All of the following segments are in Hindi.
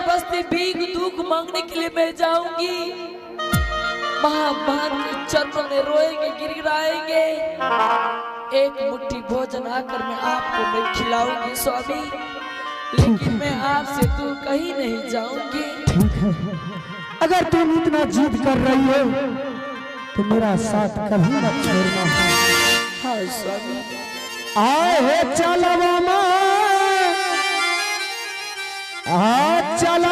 बस्ती भीख दुख मांगने के लिए मैं जाऊंगी। महाभाग के चरणों में रोएंगे, गिड़गिड़ाएंगे। एक मुट्ठी भोजन आकर मैं आपको मैं खिलाऊंगी स्वामी, लेकिन मैं आपसे दूर कहीं नहीं जाऊंगी। ठीक है, अगर तुम इतना जिद कर रही हो तो मेरा साथ कभी मत छोड़ना। हाँ स्वामी। आए चलवा मां, चलवा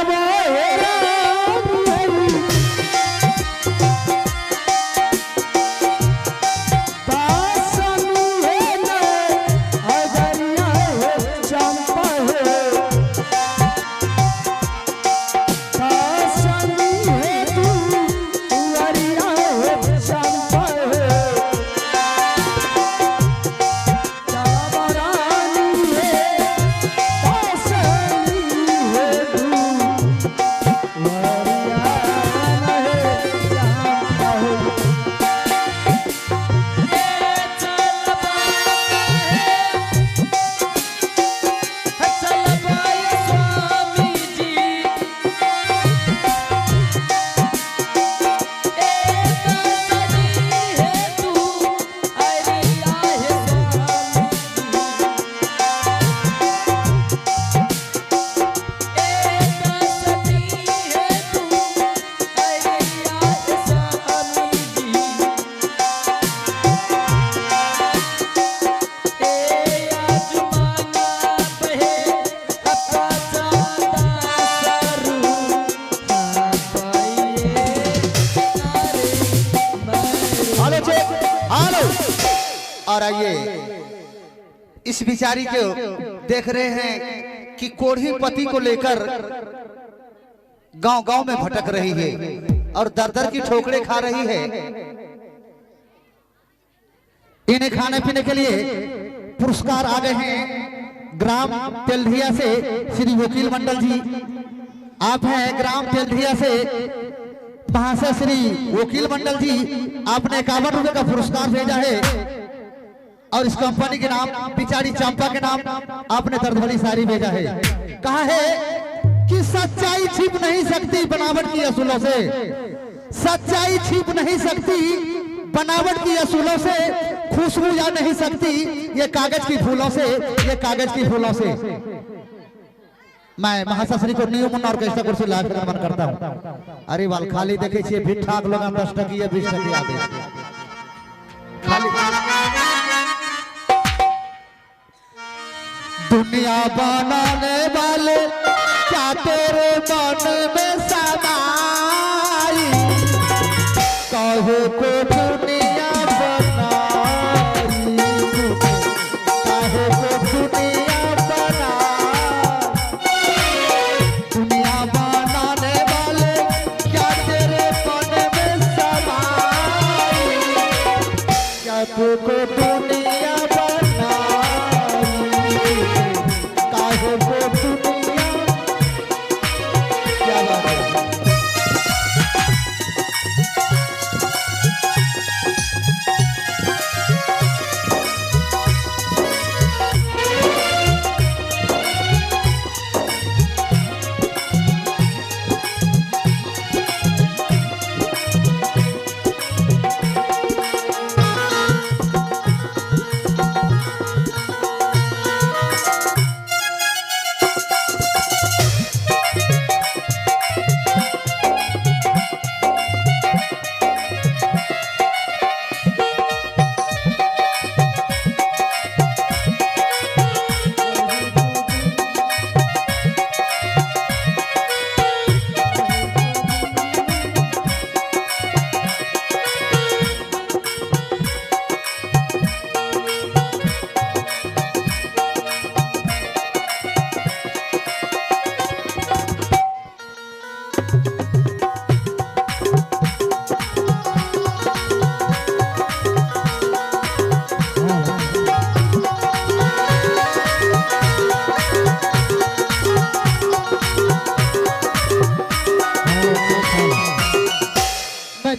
और आइए इस बिचारी को देख रहे हैं कि कोढ़ी पति को लेकर गांव-गांव में भटक रही है और दर-दर की ठोकरें खा रही है। इन्हें खाने पीने के लिए पुरस्कार आ गए हैं ग्राम तेलधिया से श्री वकील मंडल जी। आप हैं ग्राम तेलधिया से, वहां से श्री वकील मंडल जी आपने 51 रुपए का पुरस्कार भेजा है और इस कंपनी के नाम पिचारी चंपा के नाम आपने दर्द भरी साड़ी भेजा है। कहा है कि सच्चाई छिप नहीं सकती बनावट की असूलों से, सच्चाई छिप नहीं सकती बनावट की असूलों से, खुशबू जा नहीं सकती ये कागज की फूलों से, ये कागज की फूलों से। मैं महाशास्त्री को न्यू मुन्ना ऑर्केस्ट्रा कुर्सी लाइव नमन करता हूं। अरे वाल खाली देखे छे भी ठाक लोग 10 टकिया 20 टकिया दे खाली। दुनिया बनाने वाले क्या तेरे मन में समाई, कहो को दुनिया बनाई, कहो को दुनिया बनाई। दुनिया बनाने वाले क्या तेरे मन में समाई, क्या को दुनिया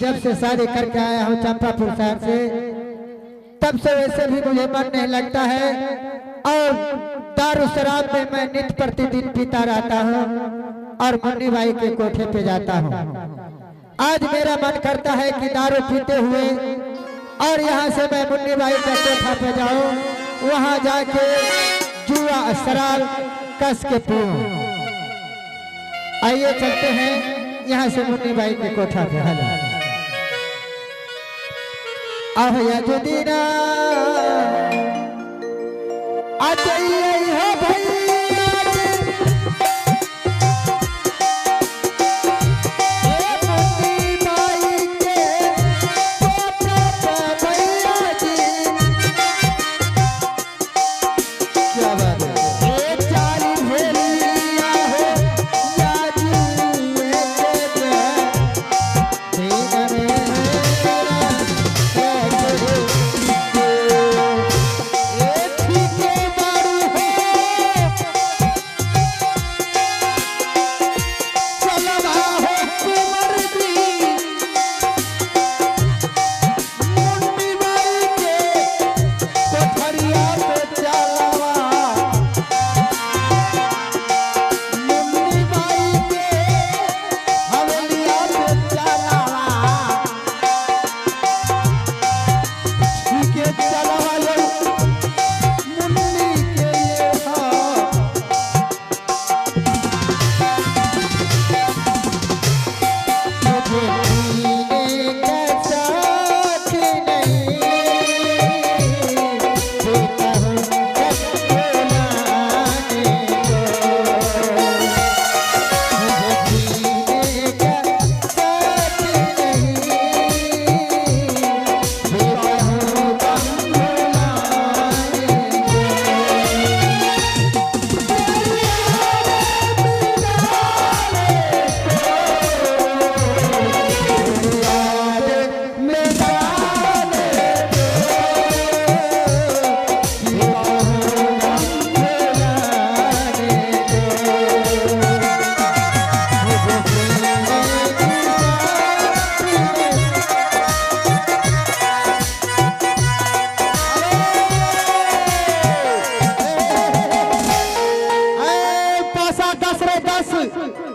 जब से शादी करके आया हूँ चंपापुर शहर से, तब से वैसे भी मुझे मन नहीं लगता है और दारू शराब में मैं नित्य प्रतिदिन पीता रहता हूँ और मुन्नी भाई के कोठे पे जाता हूँ। आज मेरा मन करता है कि दारू पीते हुए और यहाँ से मैं मुन्नी भाई का कोठा पे जाऊँ, वहाँ जाके जुआ शराब कस के पीऊँ। आइए चलते हैं यहाँ से मुन्नी भाई के कोठा पे। अब यदुदीना आइए हो भैया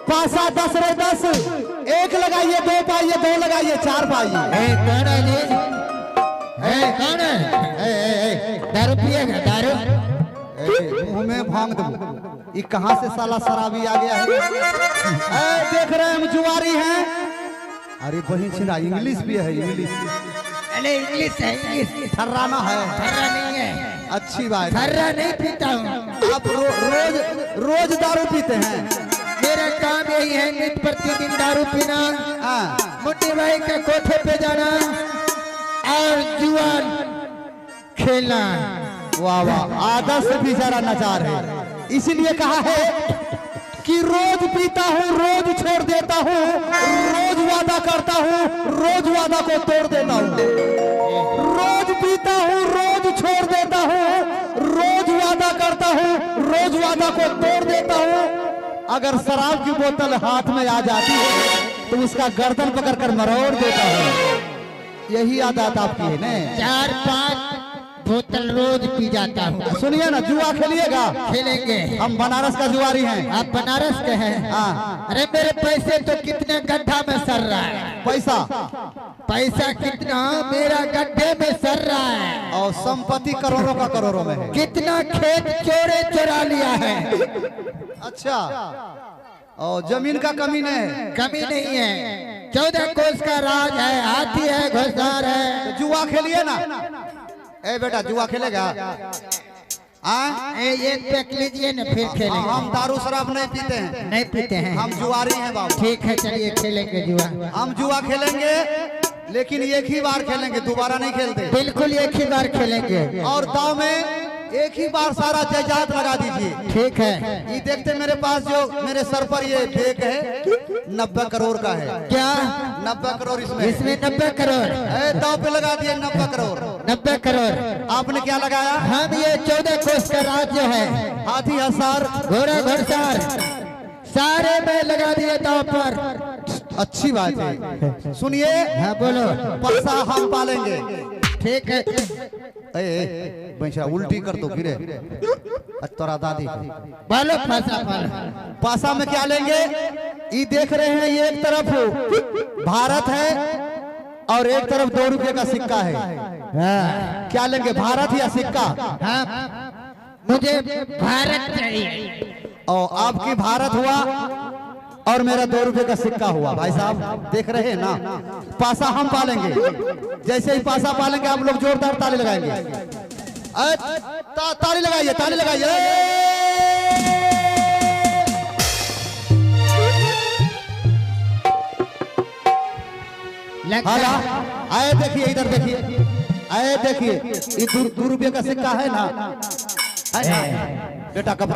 पासा 10 रे 10 एक लगाइए, दो पाइए, दो लगाइए, चार पाइए। कौन है जी? कौन है? दारू पिएगा? दारू मुंह में भांग दो। ये कहाँ से साला शराबी आ गया है? देख रहे हैं हम जुआरी हैं। अरे बहन छिना इंग्लिश भी है, इंग्लिश। अरे इंग्लिश है, इंग्लिश ठर्राना है। ठर्रा नहीं है। अच्छी बात। ठर्रा नहीं पीता हूँ। आप रोज दारू पीते हैं? मेरा काम यही है, नित्य प्रतिदिन दारू पीना, मुन्नी भाई के कोठे पे जाना और जुआ खेलना। वाह वाह, आदर्श भी जरा नजार है। इसीलिए कहा है कि रोज पीता हूँ, रोज छोड़ देता हूँ, रोज वादा करता हूँ, रोज वादा को तोड़ देता हूँ। रोज पीता हूँ, रोज छोड़ देता हूँ, रोज वादा करता हूँ, रोज वादा को तोड़ देता हूँ। अगर शराब की बोतल हाथ में आ जाती है तो उसका गर्दन पकड़कर मरोड़ देता हूँ। यही आदत आपकी है ना? 4-5 बोतल रोज पी जाता हूँ। सुनिए ना, जुआ खेलिएगा? खेलेंगे। हम बनारस का जुआरी हैं। आप बनारस के हैं? हाँ। अरे मेरे पैसे तो कितने गड्ढा में सर रहा है। पैसा कितना मेरा गड्ढे में सर रहा है। और संपत्ति करोड़ों का करोड़ों में है। कितना खेत चोरे चुरा लिया है। अच्छा, और जमीन का कमी नहीं है? कमी नहीं है। 14 कोस का राज है, हाथी है, घोड़सवार है। तो जुआ खेलिए ना। ए बेटा, जुआ खेलेगा? एक पैक लीजिए ना, फिर खेलेंगे। हम दारू शराब नहीं पीते हैं। नहीं पीते हैं? हम जुआरी हैं बाबू। ठीक है, चलिए खेलेंगे जुआ। हम जुआ खेलेंगे, लेकिन एक ही बार खेलेंगे, दोबारा नहीं खेलते। बिल्कुल एक ही बार खेलेंगे। और दाव में एक ही बार सारा जायदाद लगा दीजिए। ठीक है। ये देखते मेरे पास जो मेरे सर पर ये बैग है 90 करोड़ का है। क्या? 90 करोड़ इसमें 90 करोड़ दाव पे लगा दिए। 90 करोड़। 90 करोड़। आपने क्या लगाया? हम ये 14 कोस का राज जो है, हाथी हसार घोड़ा घोड़सवार सारे में लगा दिए दाव पर। अच्छी बात है। सुनिए। हाँ बोलो। पैसा हम पालेंगे। ठीक है। भैंसा उल्टी कर दो गिरे तोरा दादी। बोलो। पासा में क्या लेंगे? ये देख रहे हैं, ये एक तरफ भारत है और एक तरफ 2 रुपये का सिक्का है। क्या लेंगे, भारत या सिक्का? मुझे भारत चाहिए। और आपकी भारत हुआ और मेरा 2 रुपये का सिक्का हुआ। भाई साहब देख रहे हैं ना, पासा हम पालेंगे। जैसे ही पासा पालेंगे आप लोग जोरदार ताली लगाएंगे। ताली लगाइए, ताली लगाइए। हाँ, आए देखिए, इधर देखिए, आए देखिए, ये 2 रुपये का सिक्का है ना बेटा। कपड़ा